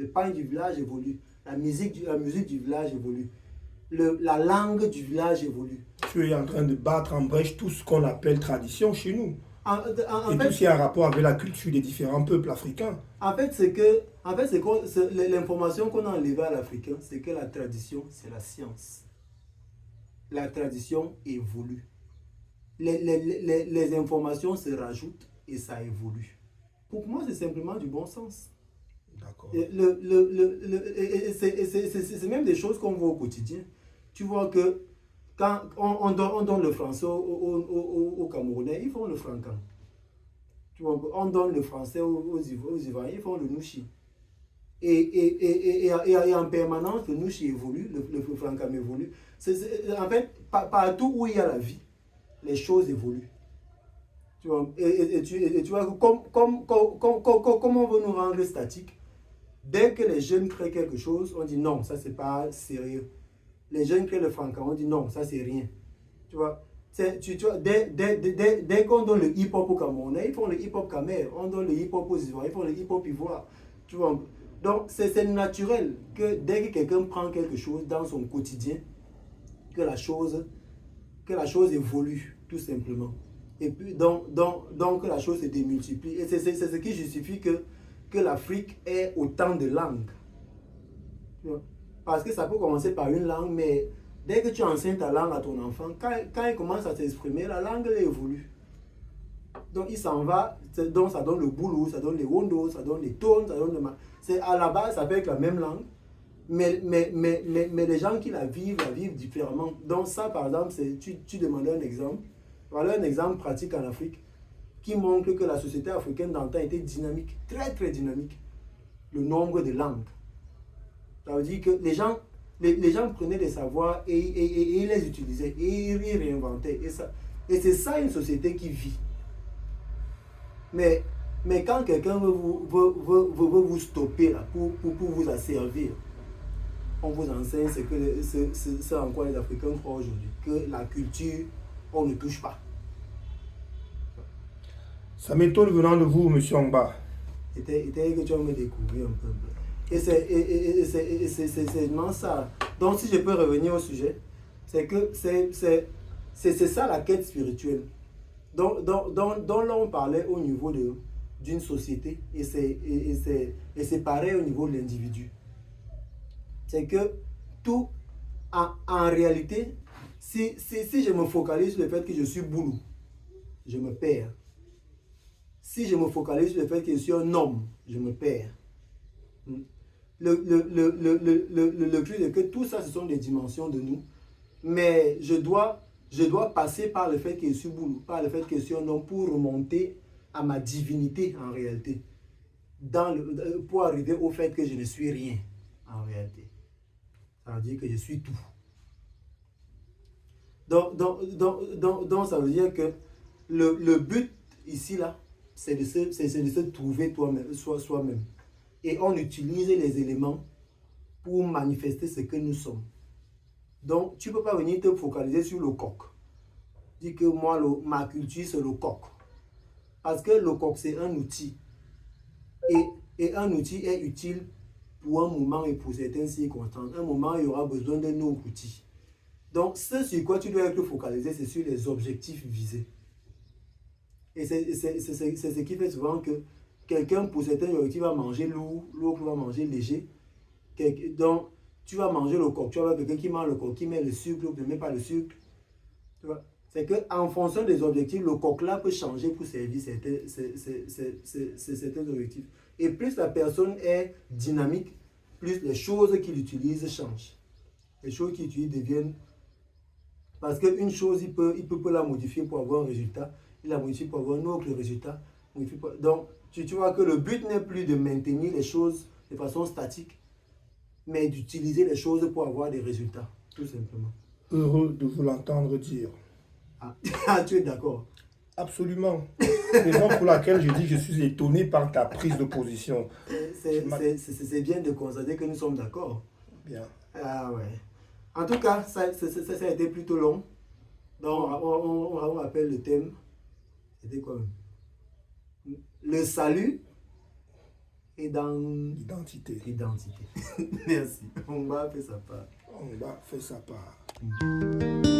Le pain du village évolue. La musique du village évolue. La langue du village évolue. Tu es en train de battre en brèche tout ce qu'on appelle tradition chez nous. En Et fait, tout ce qui a un rapport avec la culture des différents peuples africains. En fait, l'information qu'on a enlevée à l'Africain, c'est que la tradition, c'est la science. La tradition évolue. Les informations se rajoutent et ça évolue. Pour moi, c'est simplement du bon sens. D'accord. C'est même des choses qu'on voit au quotidien. Tu vois que quand on donne le français aux Camerounais, ils font le francan. Tu vois, on donne le français aux Ivoiriens, ils font le nouchi. Et en permanence, le nouchi évolue, le francam évolue. En fait, partout où il y a la vie, les choses évoluent. Tu vois, tu vois, comme on veut nous rendre statiques, dès que les jeunes créent quelque chose, on dit non, ça c'est pas sérieux. Les jeunes créent le franca, on dit non, ça c'est rien. Tu vois, tu vois dès qu'on donne le hip-hop au Camerounais, ils font le hip-hop Camer. On donne le hip-hop aux Ivoiriens, ils font le hip-hop Ivoire. Tu vois, donc c'est naturel que dès que quelqu'un prend quelque chose dans son quotidien, que la chose évolue, tout simplement. Et puis, donc la chose se démultiplie. Et c'est ce qui justifie que l'Afrique ait autant de langues. Parce que ça peut commencer par une langue, mais dès que tu enseignes ta langue à ton enfant, quand il commence à s'exprimer, la langue elle évolue. Donc il s'en va, donc ça donne le boulot, ça donne les wondos, ça donne les tones, ça donne le... À la base, ça peut être la même langue, mais les gens qui la vivent différemment. Donc ça, par exemple, tu demandais un exemple. Voilà un exemple pratique en Afrique qui montre que la société africaine d'antan était dynamique, très très dynamique. Le nombre de langues. Ça veut dire que les gens prenaient des savoirs et ils les utilisaient et ils réinventaient. Et c'est ça une société qui vit. Mais quand quelqu'un veut vous stopper là, pour vous asservir, on vous enseigne ce en quoi les Africains croient aujourd'hui. Que la culture, on ne touche pas. Ça m'étonne venant de vous, monsieur Ongba. C'était que tu vas me découvrir un peu. Et c'est vraiment ça. Donc si je peux revenir au sujet, c'est que c'est ça la quête spirituelle. Donc là on parlait au niveau d'une société et c'est pareil au niveau de l'individu. C'est que tout, en réalité, si je me focalise sur le fait que je suis boulou, je me perds. Si je me focalise sur le fait que je suis un homme, je me perds. Le truc est que tout ça, ce sont des dimensions de nous. Mais je dois passer par le fait que je suis boulou, par le fait que je suis un homme pour remonter à ma divinité en réalité. Pour arriver au fait que je ne suis rien en réalité. Ça veut dire que je suis tout. Donc ça veut dire que le but ici, là, c'est de se trouver soi-même. Et on utilise les éléments pour manifester ce que nous sommes. Donc, tu ne peux pas venir te focaliser sur le coq. Dis que moi, ma culture, c'est le coq. Parce que le coq, c'est un outil. Et un outil est utile pour un moment et pour certaines circonstances. Un moment, il y aura besoin d'un autre outil. Donc, ce sur quoi tu dois être focalisé, c'est sur les objectifs visés. Et c'est ce qui fait souvent que quelqu'un, pour certains objectifs, va manger lourd, l'autre va manger léger. Donc, tu vas manger le coq, tu vas voir quelqu'un qui mange le coq, qui met le sucre, l'autre ne met pas le sucre. C'est qu'en fonction des objectifs, le coq-là peut changer pour servir certains objectifs. Et plus la personne est dynamique, plus les choses qu'il utilise changent. Les choses qu'il utilise deviennent... Parce qu'une chose, il peut la modifier pour avoir un résultat. Il la modifie pour avoir un autre résultat. Donc, tu vois que le but n'est plus de maintenir les choses de façon statique, mais d'utiliser les choses pour avoir des résultats, tout simplement. Heureux de vous l'entendre dire. Ah, tu es d'accord? Absolument. Raison pour laquelle je dis que je suis étonné par ta prise de position. C'est bien de constater que nous sommes d'accord. Bien. Ah ouais. En tout cas, ça a été plutôt long. Donc, on rappelle le thème. C'était quoi même? Le salut et dans l'identité. l'identité. Merci. On va faire sa part. On va faire sa part.